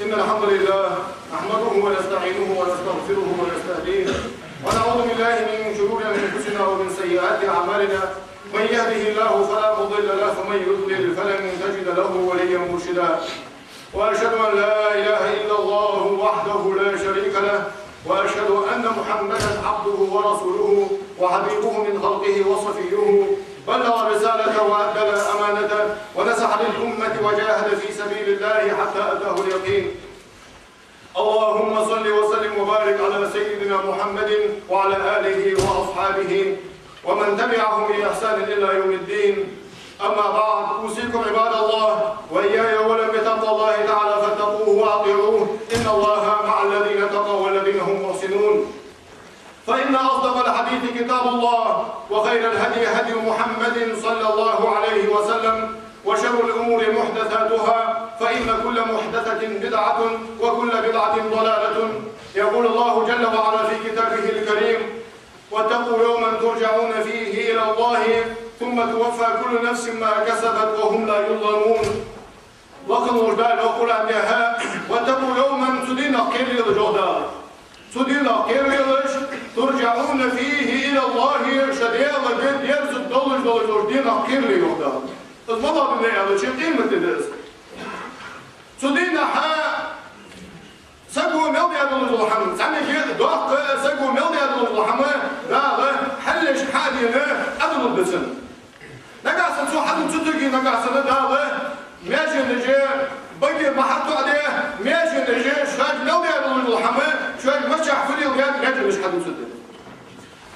إن الحمد لله نحمده ونستعينه ونستغفره ونستهديه ونعوذ بالله من شرور أنفسنا ومن سيئات أعمالنا. من يهده الله فلا مضل له ومن يضلل فلن تجد له وليا مرشدا. وأشهد أن لا إله إلا الله وحده لا شريك له وأشهد أن محمدا عبده ورسوله وحبيبه من خلقه وصفيه بلغ الرسالة وأدى الأمانة ونصح للأمة وجاهد في سبيل الله حتى أتاه اليقين. اللهم صل وسلم وبارك على سيدنا محمد وعلى آله وأصحابه ومن تبعهم بإحسان إلى يوم الدين. أما بعد، أوصيكم عباد الله وإياي أولا بتقوى الله تعالى فاتقوه وأطيعوه، إن الله مع الذين اتقوا والذين هم محسنون. فإن أصدق الحديث كتاب الله وخير الهدي هدي محمد صلى الله عليه وسلم وشر الأمور محدثاتها فإن كل محدثة بدعة وكل بدعة ضلالة. يقول الله جل وعلا في كتابه الكريم: واتقوا يوما ترجعون فيه إلى الله ثم توفى كل نفس ما كسبت وهم لا يظلمون. لكن وجدان أقول أنها واتقوا يوما تدين قيل الجهدان تدين قيل ترجعون فيه إلى الله شديد جد يرزق دولج دين قيل الجهدان. المضى بالله هذا شيء قيمة الدرس تدين سقوا ملدي أدول الحمد سامي كده دوق سقوا ملدي أدول الحمد لا حلش حالي أدول البسن نقاسن سو حد تدقي نقاسن داله ماشي نجي بقي محطة عليه ماشي نجي شاج ملدي أدول الحمد شاج مشح فلي وياك ماشي مش حد تدقي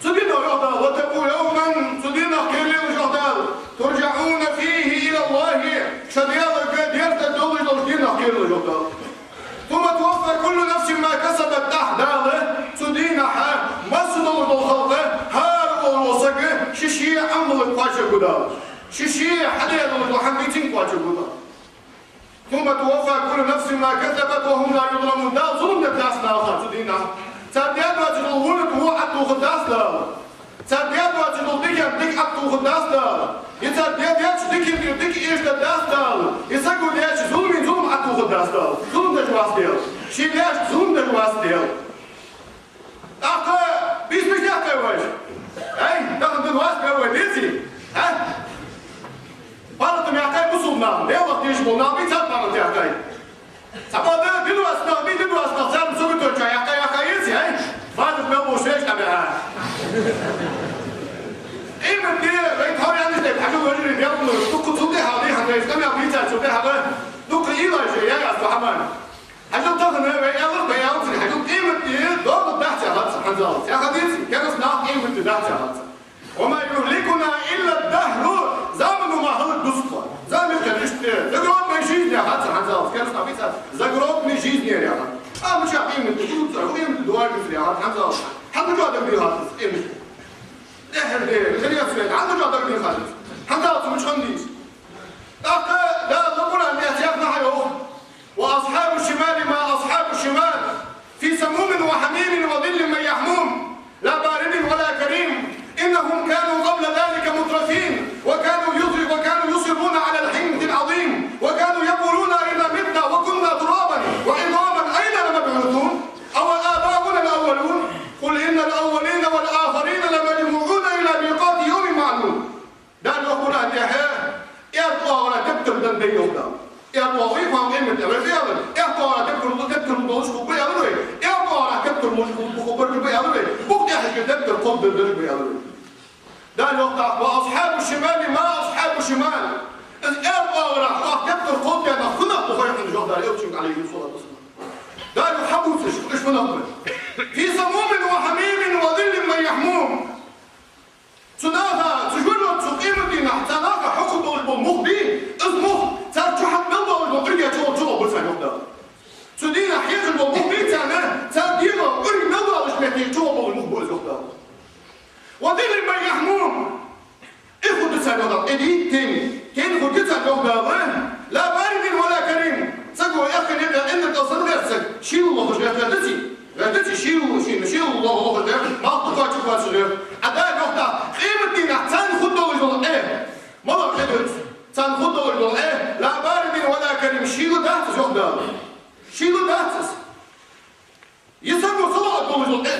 تدين الجهدان. واتقوا يوما تدين قيل الجهدان ترجعون فيه إلى الله شديد قد يرتدوا دين قيل الجهدان ثم توفى كل نفس ما كسبت تحداله تدين مسدل الخلق هارب الوسق شيشي عمل قاشه غدا شيشي حديد الحميتين قاشه غدا ثم توفى كل نفس ما كسبت وهم لا يظلمون. دا ظلم الناس اخر تدين تدين وتقول هو عدو خداس لا تدين وتقول ديك عدو خداس لا يتدين ديك ايش داس لا يسقوا ليش ظلم عدو خداس لا ظلم دجواس ديال شي ليش ظلم دجواس ديال اخا بيش بيجاك واش اي داخل دجواس قوي ديتي ها بارت مياكاي بوصلنا ليه وقت يشبولنا بيتات بارت ياكاي سبادة دلواسنا سام سوبتو جاي ياكاي يزي هاي بارت ميبوش ايش تبعها إيه من دي بيت هاي يعني ده حاجة وجري ديالنا دوك تودي هذه هذا إسلام يا بيتات تودي هذا دوك إيلا شيء يا أصحابنا حاجة تاخذنا بيالر حاجة إيه من دي دوك تحت هذا سبحان الله يا خديتي كان اسمه إيه من دي تحت هذا وما يهلكنا إلا الدهر زمن ما هو الدستور زمن كنشتي زغروب نجيز يا هذا سبحان الله كان اسمه بيتات زغروب نجيز يا هذا مش عارفين من الدستور وين من الدوار في هذا سبحان الله حتى جوا ده هذا إيه إيه خلينا نسمع عنده جادر بن خالد حتى مش خنديس لا نقول أن يأتينا حيوه وأصحاب الشمال ما أصحاب الشمال في سموم وحميم وظل من يحموم لا بارد ولا كريم إنهم كانوا قبل ذلك مترفين وكانوا يصرون على الحنث العظيم وكانوا يقولون إذا متنا وكنا ترابا وعظاما أين لمبعوثون أو آباؤنا الأولون قل إن الأولين والآخرين لمجموعون إلى ميقات يوم معلوم. ده يقول أن يا ولا تبتر دن بيودا يا ويفهم إيه من الرجال يا ولا تبتر دوش كوبي أبوي يا ولا تبتر مش كوبي أبوي بوك يا حاجة تبتر قلب الرجال أبوي. ده يقطع وأصحاب الشمال ما أصحاب الشمال يا ولا تبتر قلب أنا كنا بخير من جهدا يوتشون عليه الصلاة والسلام. ده يحبون إيش منهم في سموم وحميم وظل من يحموم. سناها تجبرنا تقيم الدين تناها حكم المخبي اسمه ترجح ملضى المقرية تقول بالفعل ده سدينا حيث المخبي تدينا قري ملضى الاشمتين تقول المخبي ده وظل من يحموم اخد السنة ادي تاني خد السنة لا بارد ولا كريم سقوا يا اخي انت اصلا نفسك شيلوا الله غدتي شيلوا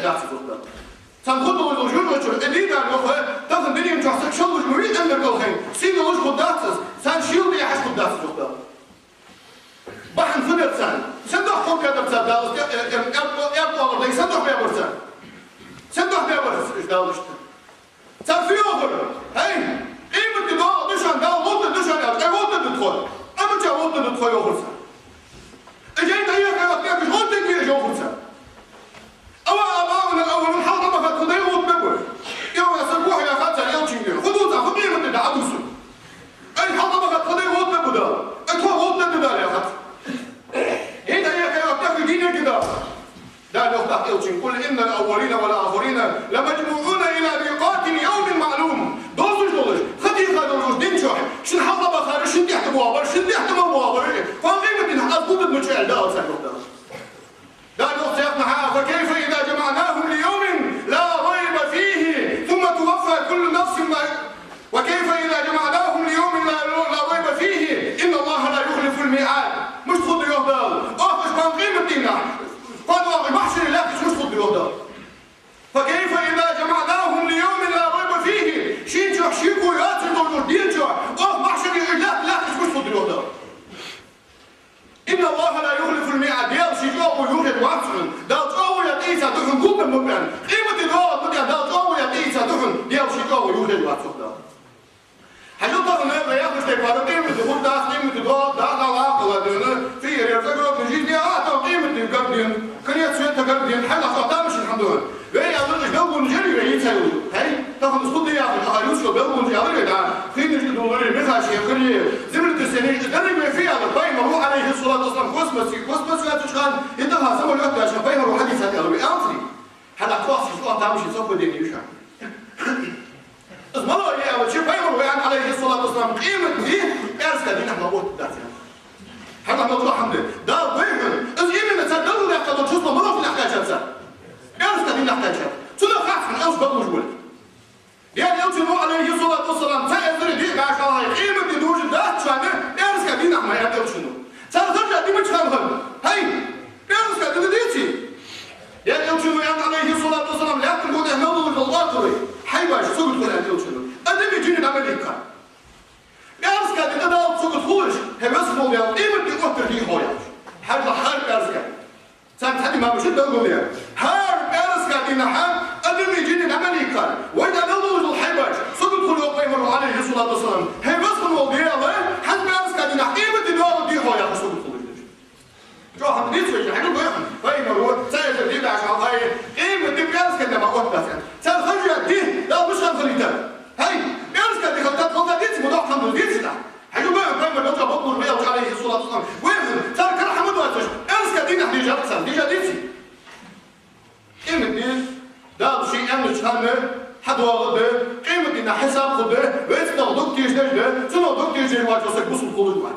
داخل زوجته sen kudurduğunuz yürüyüşür, lider yok, takın benim çarsak şalmış mürit emir kalkayım. Sen oluş kuddatsız, sen şil diye haş kuddatsız yok da. Bakın fıdır sen de akıl kadırsan, yapmalırdayı sen de yapırsan. Sen de yapırsan, işte alıştı. Sen fiyo okur, hey, iyi mi doğa düşen, daha mutlu düşen yapar, mutlu tut koy. Ama çağı mutlu tut koy okursan. Eceğin de iyi kaymak yapmış, mutlu diye okursan. Ama أول حلقة ما فات خديه وتبقى يوم يسبوها يا خالتي اليوم تشيلوا خذوا ذا خذيه من ده عدوسوا أي حلقة ما فات خديه وتبقى ده أنتوا وتبقى ده يا خالتي هنا هي كي وقتك دينك كده ده لو تحقيقين قل إن الأولين والآخرين لمجموعون إلى ميقات يوم معلوم دوزوش خديه خدوش دين شوي شن حلقة ما خارج شن تحت بوابر شن تحت بوابر فقيمة دين حقود المشعل ده أصلا لا نقطع معها فكيف إذا جمعناهم ليوم لا ريب فيه ثم توفى كل نفس ما وكيف إذا جمعناهم ليوم لا ريب فيه إن الله لا يخلف الميعاد مش تخد يهدر مش من قيمة دينا قالوا المحشر لا مش تخد يهدر فكيف إذا جمعناهم ليوم لا ريب فيه شينجح شيكو ياتي دور دينجح محشر لا مش تخد يهدر إن الله لا يخلف الميعاد يمشي جوه ويوجد وعفن ده تقوي يتيسا دخن كوب المبين قيمة الدواء المبين ده تقوي يتيسا دخن يمشي جوه ويوجد وعفن ده حاجة طبعا ما ياخدش تكبر قيمة الدخول ده قيمة الدواء ده عقل في يرتقوا بنجيز دي قيمة القردين كان يتسوي تقردين حاجة خطأ مش الحمد لله وهي أظنش بلغوا نجري يتسوي هاي طبعا الصوت دي ياخد أخيوشكو بلغوا نجري ده خير نجد دولاري مخاشي خلي زمرة السنين تدرب فيها بالبايمة روح عليه الصلاة والسلام كوسمس لا تشغل يدغى سوى الوقت عشان بايمة روح حديثة قلبي أنصري هذا قواصي شو أنت عمشي صفو ديني يشعر اسم الله يا أول شيء بايمة روح عليه الصلاة والسلام قيمة دي أرسل دين احنا موت داتنا هذا موضوع حمد ده بايمة إذ إيمنا تصدقوا لك قدر شو اسمه مرة في الأحكاج هذا أرسل دين أحكاج هذا سنة خاص من أوش بطل مجبول يعني يوتيوب عليه الصلاة والسلام سيأثر دي بعش الله قيمة دي دوجد ده شوانه أرسل دين احنا يعتبر شنو سأرجع دي مش خلهم هاي أرسل دين ديتي يعني يوتيوب عليه الصلاة والسلام لا تقول إحنا نقول الله قري حيواش سوق تقول أنت يوتيوب أدم يجيني نعمل إيكا أرسل دين ده سوق تقولش هم اسمه يا قيمة دي قطر دي هويا حاجة حرب أرسل سامت هذه ما بشد أقول يا حرب أرسل دين حرب أدم يجيني نعمل إيكا وإذا نقول الحيواش سوق تقول يوم عليه الصلاة والسلام هم اسمه يا الله حتى أرسل دين قيمة دي دي هويا سوق تقول جو هم نيجي حاجة بيهم فاهم هو سائر دي عشان هاي قيمة دي بيرس كده ما قلت بس سائر خرج دي لا مش خليتها هاي بيرس كده خلطات دي موضوع حمد دي ده حاجة بيهم فاهم لو جاب بطل بيها عليه الصلاة والسلام وين سائر كان حمد وقتش بيرس كده دي نحن جابسن دي جديدتي قيمة دي ده شيء أمن شهامة حد واخد قيمة دي حساب خده ويسنا دكتور جديد سنة دكتور جديد واجه سكبوس الخلود واحد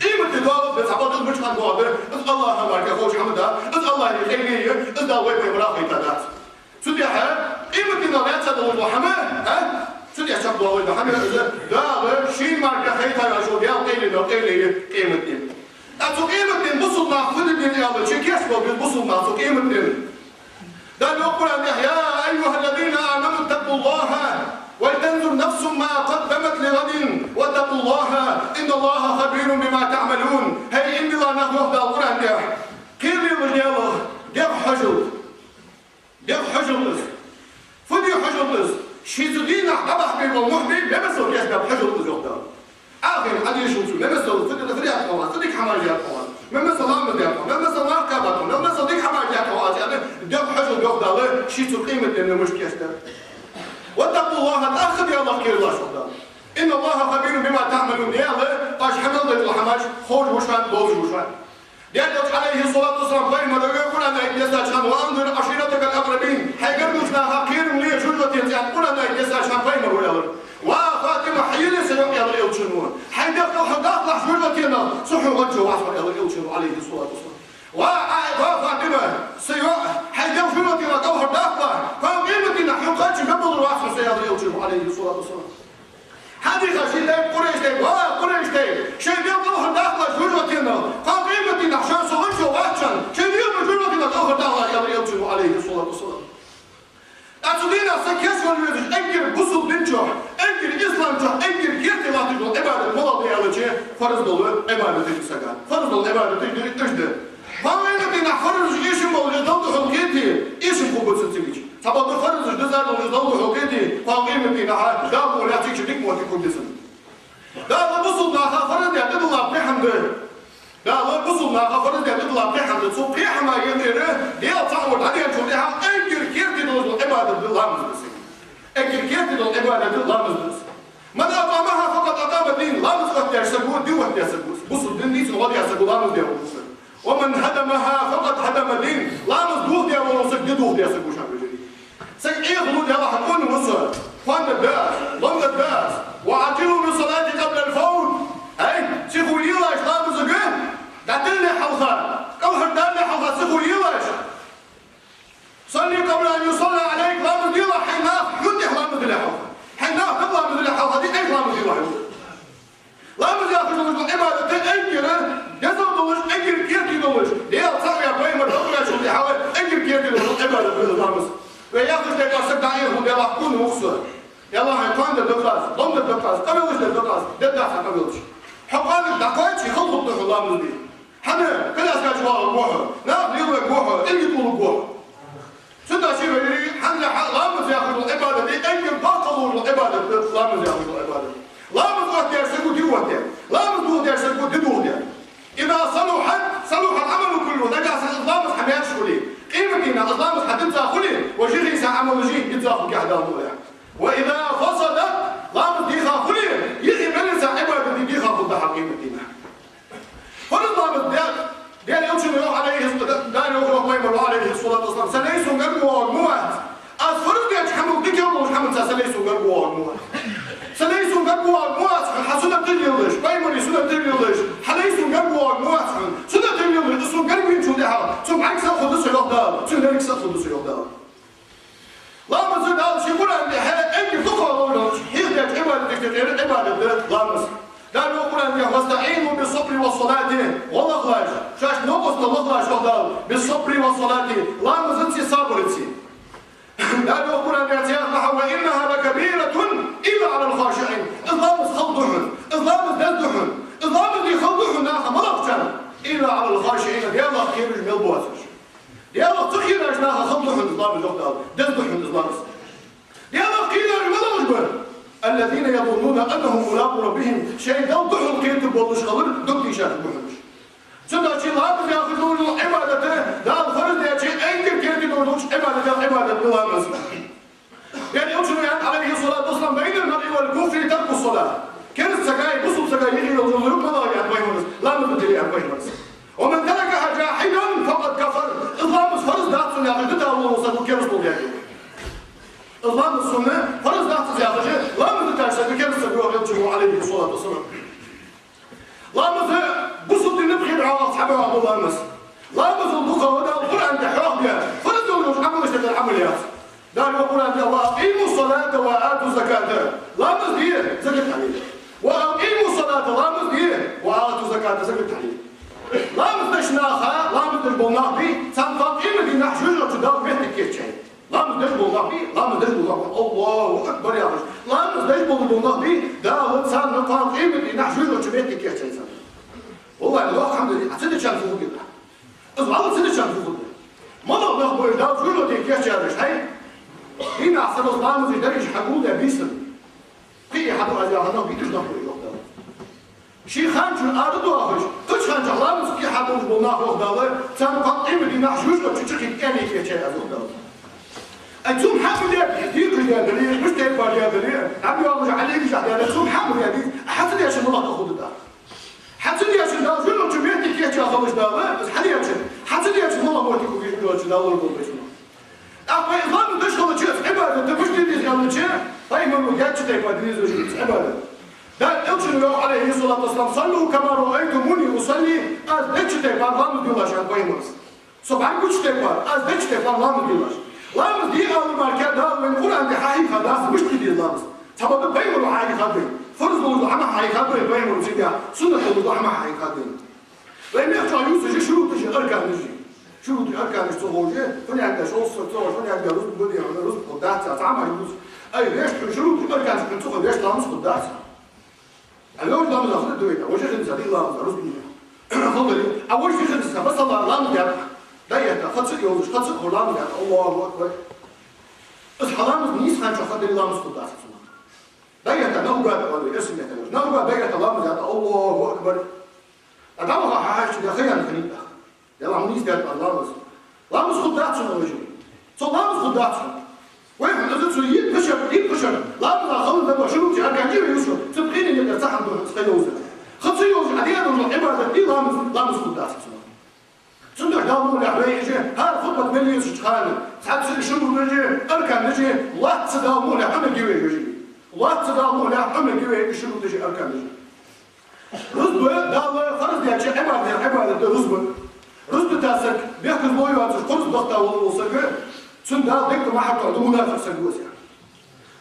قيمة الدواب بس عباد المش عن بوابر الله هبارك يا خوش حمدا الله يخليه إذا وين براقي تدات سودي ها قيمة النوعات هذا محمد ها سودي أشوف بوابر محمد ده شين ماركة خيطة يا شو بيا قيلي قيمة دين أتو قيمة دين بصوا مع خد الدين يا الله شيء كيس بصوا مع سو قيمة دين ده يقول أن يا أيها الذين آمنوا اتقوا الله ولتنظر نفس ما قدمت لغد واتقوا الله إن الله خبير بما تعملون هي إن الله نخلق ده القرآن ده كيف يرجعوا جاب حجر فدي حجر شيزودينا أبح بالمحبي بمسوا يسبب حجر يقدر آخر حديث شو بمسوا فدي أقوى فدي حماجات أقوى بمسوا الله مدير بمسوا الله كبر بمسوا ديك حماجات أقوى يعني جاب حجر يقدر شيزو قيمة إنه مش كيسته واتقوا الله تأخذ يا الله كير الله شهدا إن الله خبير بما تعملون يا الله طاش حمل ضد الحماش خرج وشان دوز وشان يدعو عليه الصلاة والسلام قائما يقول أنا يستشهد وأنظر عشيرتك الأقربين حيقرنوشنا خير لي جلوة يتعب قل أنا يستشهد قائما ويا الله وفاطمة حيلي سيوم يا الله يوتشنون حيدخل حداخل جلوتنا صحوا وجهه وعصر يا الله يوتشنون عليه الصلاة والسلام وفاطمة سيوم حيدخل جلوتنا دوهر داخل فقيمتنا حقاتي قبل الوعصر سيادة يوتشنون عليه الصلاة والسلام حديثة شيء ده قريش ده قريش ده شيء ده دوهر داخل جلوتنا فقيمتنا عشان صغير وعشان شيء ده جلوتنا دوهر داخل يا الله يوتشنون عليه الصلاة والسلام سكان فرض العبادة تجد فاوين فرض إيش مولد ضوء حقيقي إيش مقبول ستيجي تبغى فرض جزء من ضوء حقيقي فاوين بينا دام ولا تيجي ديك ما تكون جسم دام بصوا ناخا فرض يعني الله بحمده دام بصوا ناخا فرض يعني الله بحمده سو بحما يديره ديال تعود عليها تشوفها أنكر كيرتي دول العبادة بالله مزبوط أنكر كيرتي دول العبادة بالله مزبوط من أقامها فقط أقام الدين لا مزقط يرسقون دي وقت يرسقون بصوا الدين دي سنوات يرسقون لا مزديهم ومن هدمها فقط هدم الدين لا مزدوه دي ورسق دي دوه دي يرسقون شعب الجديد سيئ خلود يلا حكون وصل فان الداس ضمن الداس وعجلوا من صلاة قبل الفوت هاي سيخوا يلاش لا مزقه دعتلني حوثان كوهر دالني حوثان سيخوا يلاش صلي قبل أن يصلى عليك لا مزديلا حيناك يدح لا مزديلا حوثان حيناك قبل أن مزديلا حوثان دي أي لا مزديلا حوثان لا مزديلا حوثان عبادة أنكرة يزل دولش أنكر كيرتي دولش ديال صغير بيمر حقيا شو دي حاول أنكر كيرتي دولش عبادة بالله وياخذ لك أرسل دعيهم يلا حكون مخصوص يلا حيقان الدقاس ضمن الدقاس قبلوش الدقاس دقاس قبلوش حقان الدقاس يخلطوا الطفل الله مزدي حنا كل أسكاج والله بوحه ناخذ يلا بوحه اللي يطول بوحه سنة شيء يري حنا لامز ياخذوا العبادة دي أنكر باقلوا العبادة لامز ياخذوا العبادة لامز وقت يرسلوا دي وقت لامز وقت يرسلوا دي وقت إذا صلح العمل كله نجاس الإسلام حماية شغلي قيمتنا الإسلام حدث خلي وجري سعمل جي يتزاف كحدا مولا وإذا فسدت لامز ديخا خلي يجي بلسا عبادة ديخا خد حقيمتنا فالإسلام ديال يوشن عليه دار يوشن عليه الصلاة والسلام سليسوا قلبوا الموات أصفروا ديال حمل ديك يوم حمل سليسوا قلبوا الموات سليسوا قلبوا الموات حسنا تليلش بايمري سنا تليلش حليسوا قلبوا الموات سنا تليلش سو قلبي شو دها سو عكس خذ سيوف دار سو نريك خذ سيوف دار لا مزد هذا شيء يقول عندي انت تقرأ هي ذات عبادة عبادة لا مزد قالوا يقول أن واستعينوا بالصبر والصلاة والله غلاش شاش نقص الله غلاش بالصبر والصلاة لا مزد صبرتي قالوا يقول أن يتيقظ وإنها لكبيرة إلا على الخاشعين إظلام خلطهن إظلام دلدهن إظلام اللي خلطهن ناخا ملقتن إلا على الخاشعين دي الله خيرج من البواسش دي الله تخيرج ناخا خلطهن إظلام الجهد دلدهن إظلام دي الله خيرج ملقتن الذين يظنون أنهم ملاقوا ربهم شيء دلدهن كيف تبولش خبر دلدي شاك بحنش سنة شيء لابد يأخذون عبادته لا الفرد يا شيء أنكر كيف تبولش عبادة بالله مسلم يعني يوشنو يعني عليه الصلاة والسلام بين المرء والكفر ترك الصلاة كان السكاي بصوا سكاي يحيي الظلم ما لا يعطيه لا نبدل يعطيه ومن تركها جاحدا فقد كفر إظلام فرض ذات سنة عقدتها الله وصلوا كيف صلوا يعني إظلام السنة فرض ذات سنة لا نبدل ترسل كيف صلوا يوشنو عليه الصلاة والسلام لا مثل بصوا نبخي على أصحابها الله مس لا مثل دخل وده القرآن تحرق بها فرض دولة عمل اشتغل العمليات قال يقول أن الله أقيموا الصلاة وآتوا الزكاة لا مزديه زكاة عليه وأقيموا الصلاة لا مزديه وآتوا الزكاة زكاة عليه لا مزدش ناخا لا مزدش بالنهبي سنفاق إما دي نحجوجة تدار بيتك كيف شيء لا مزدش بالنهبي لا مزدش بالنهبي الله أكبر يا رجل لا مزدش بالنهبي ده إنسان نفاق إما دي نحجوجة بيتك كيف شيء والله الله الحمد لله أتسدش عن فوق الله أصبحوا أتسدش عن فوق الله ما الله نخبر ده فجوجة دي كيف شيء هنا عصر الإسلام في درجة حقودة بيسن في حد رجع هذا بيتش نقول يقدر شيء خانج الأرض وآخرش كش خانج الله مسكي حدوش بالناخ وخداله سام قطعي مدينة حشوش وتشكي كاني في شيء أزود أنتم حمل يا ديك يا دليل مش تبغى يا دليل عم يوجع عليك جهد أنتم حمل يا ديك حتى يا شنو الله تأخذ ده حتى يا شنو ده شنو جميعتك يا شنو خمس ده بس حد يا شنو حتى يا شنو الله موتك وفيش بلوش ده ولا بلوش أما إظلام دشخل شيء عبادة تبش تدرس قبل شيء طيب ما جات شيء تدرس عبادة ده أوشنو عليه الصلاة والسلام صلوا كما رأيتموني أصلي أزدش تبار لا مديلاش عن بايمرس سبحان كل شيء تبار أزدش تبار لا مديلاش لا مدي أول مركز ده من القرآن ده حقيقة ده مش تدرس لامس سبب بايمر حقيقة ده فرض الله عم حقيقة ده بايمر سيدا سنة الله عم حقيقة ده لأن يخشى يوسف شروط أركان نجي شروط أركان الصهوجة فني عند شوص صور فني عند رز بدي عند رز قدات تعمل يوسف أي ليش شروط أركان الصهوجة ليش لامس قدات اليوم لامس أخذ دوينا وجه إنسان الله رز بدي خضري أول شيء خلصنا بس الله مدار دايتا خطر يوز خطر الله مدار الله أكبر الحرام نيس خان شو خدري الله مستودع دايتا نوبة ولا اسم يتنوج نوبة دايتا الله مدار الله أكبر أدامها حاجة داخليا خنيبة يلا منيس دار الله مس الله مستودع شنو وجهي صو الله مستودع شنو وين نزلت شو يبشر لا مدار خلنا ده شنو تي أرجع جيب يوسف تبقيني اللي تسحب دون تخيوزه خطر يوز عدينا نروح عبادة دي الله مستودع شنو صندوق دامو لعبي يجي هذا خطبة مليون شخانة ساعات شنو نجي أركان نجي الله تصدامو لعمل جوي يجي الله تصدامو لعمل جوي شنو تجي أركان نجي رزبة دالة فرض يا شيء عبادة رزبة تاسك بيحكي بوي واتش قرص ضغطة وصقة صندوق دكتور ما حد تعطوه منافق سنوسي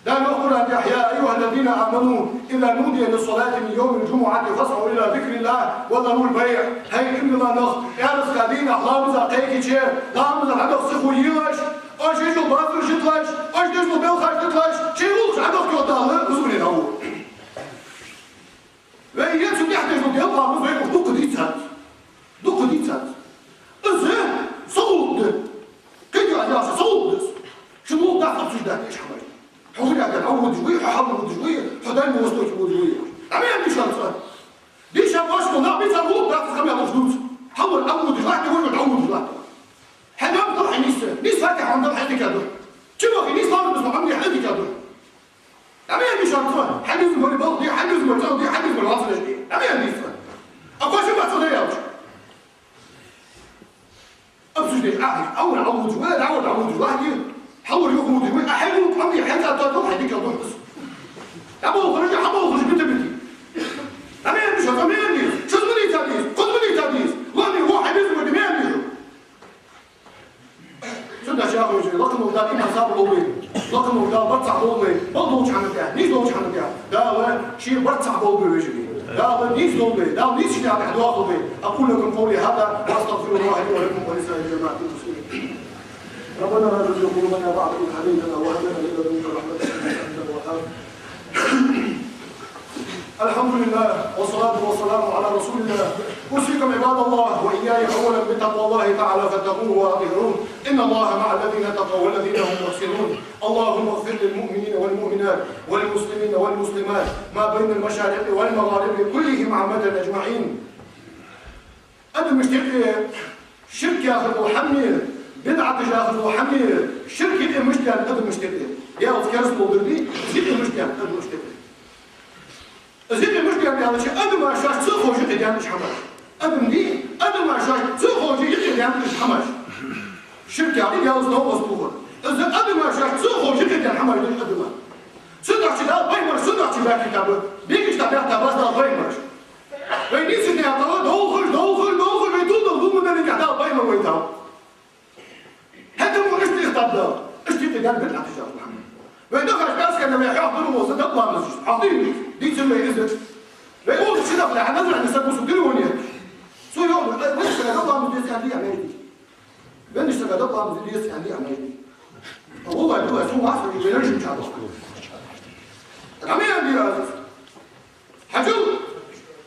دام القرآن يا أيها الذين آمنوا إذا نودي للصلاة من يوم الجمعة فاسعوا إلى ذكر الله وذروا البيع هاي إن ما نخ يا مسكين أحلام زقيك شيء دام زعلق صخو يلاش أش يجوا بافر شتلاش أش يجوا بالخارج تلاش شيء وش عندك يوضعه وزمني نهو ويا شو يحتاجوا يلا مو زي دوك ديتات إزاي صوت كده يا صوت شنو ضعف السجدان إيش حماي حولي على العود شوية ححضر شوية حدان موستوش شوية عمي دي شانسان دي شانسان لا بيتها هو بتاعت خمية مفلوس حول عود واحد يقول عود واحد حنام طرح نيس فاتح عندهم حدي كده شوفي نيس طالب اسمه عمي حدي كده عمي دي شانسان حدث من البلد دي حدث من الجو دي حدث من الواصل دي عمي دي شانسان أقوى شو بعد صديق يا أبسط دي أول عود ولا عود واحد حول يقوم يقول أحبه عمي حتى تطلع هديك الروح بس أبوه خرج بنتي أمين مش أمين شو مني تابيس وأنا هو حبيبي ودي مين شو ده شاف وجهي لكن وقال إما صار بوي لكن وقال برتع بوي بلوش عن ده نيز لوش عن ده لا شيء برتع بوي وجهي لا نيز لوي لا نيز شيء على حدوه بوي أقول لكم قولي هذا وأستغفر الله لي ولكم ولسائر جماعة المسلمين ربنا لا تزغ قلوبنا بعد إذ هديتنا وهب لنا من لدنك رحمة إنك أنت الوهاب. الحمد لله والصلاة والسلام على رسول الله. أوصيكم عباد الله وإياي أولا بتقوى الله تعالى فاتقوه وأطيعوه إن الله مع الذين اتقوا والذين هم محسنون. اللهم اغفر للمؤمنين والمؤمنات والمسلمين والمسلمات ما بين المشارق والمغارب كلهم عامة أجمعين. أنا مشتاق شرك ياخذ وحمل بدعة تجاهل وحمل شركة مشكلة قد مشكلة يا أذكر سلودرني زيد مشكلة قد مشكلة زيد مشكلة يا شيء أدم ما شاش تخرج يدي مش حماش أدم دي أدم ما شاش تخرج يدي مش حماش شركة عليه يا أصله مصدوق إذا أدم ما شاش تخرج يدي حماش أدم صدق شيء بايمر صدق شيء باكي كابو بيجي تبع تبع ده بايمر ويني سني أطلع دوخل ويتوضل ضمن اللي كده بايمر ويتاو هذا مو اشتي اختبار اشتي تجار بدعة تجار محمد ويدخل الناس كانوا يحضروا موسى تطلع من السجن حاطين دي تسمى يزت ويقول الشيء ده احنا نزرع نسبه سديروني سو يوم وين اشتغل تطلع من دي عندي عملي وين اشتغل تطلع من دي عندي عملي والله يقول سو عصر يبلش مش عارف عمي عندي راس حجو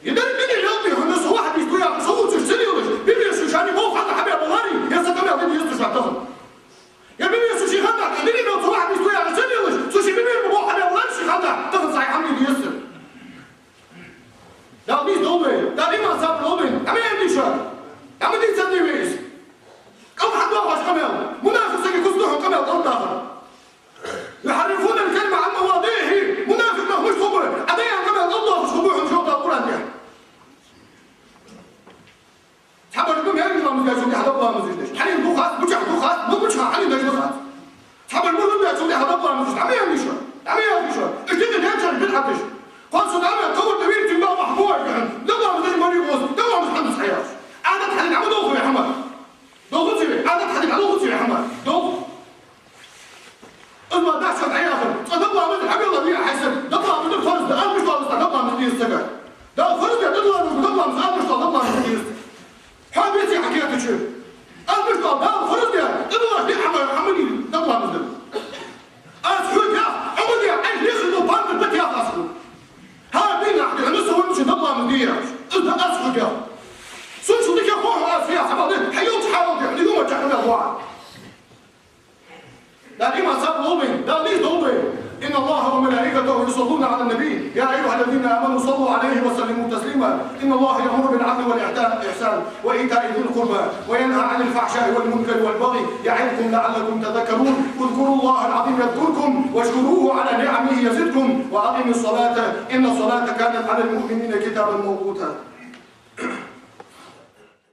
يدري مني يومي الناس واحد يستوي صوت السني بيبي شو شاني مو حتى حبيب الله يا سلام يا بني يستوي عندهم يا بني سوشي خدع تدري لو واحد يستوي على سني سوشي بيبي مو حبيب الله شي خدع تاخذ صحيح عمي يسر ده مش دوبي ده ليه ما صار دوبي عمي عندي شر عمي دي تسدي ويش كم حد واقف كمان منافق سكي كسدوه كمان ضد يحرفون الكلمة عن مواضيعه منافق ما هوش خبره أديها كمان ضد خبوهم شو القرآن ده حبر لكم يا رجل ما مزجاجون يحضر الله مزجاج حالي الدوخات بوجه دوخات مو بوجه حالي دوخات حبر المولود يا سوري يحضر الله مزجاج عمي يا مشوار عمي يا مشوار اشتغل يا جل بالعطش قال صدامي تطور تبير تنبأ محبوع دوا مزجاج ماري غوص دوا مزجاج حياس عادت حالي عمو دوخ يا حمد دوخ سيبي عادت حالي عمو سيبي يا حمد دوخ ما دعشت عياخر تطلع من الحبيب الله بيها حسن تطلع من الفرز ده أنا مش طالع تطلع من دي السجاير ده الفرز ده تطلع من أنا مش طالع من دي حبيتي حكيت شو أنا مش طالع ده الفرز ده تطلع دي حمدي تطلع من ده أسحوك يا حمدي عايز يخدم بارك البيت يا أسحوك ها بينا حكي نسوي مش تطلع من دي إذا أسحوك يا الله وملائكته يصلون على النبي يا أيها الذين آمنوا صلوا عليه وسلموا تسليما إن الله يأمر بالعدل والإحسان وإيتاء ذي القربى وينهى عن الفحشاء والمنكر والبغي يعظكم لعلكم تذكرون اذكروا الله العظيم يذكركم واشكروه على نعمه يزدكم وأقيموا الصلاة إن الصلاة كانت على المؤمنين كتابا موقوتا.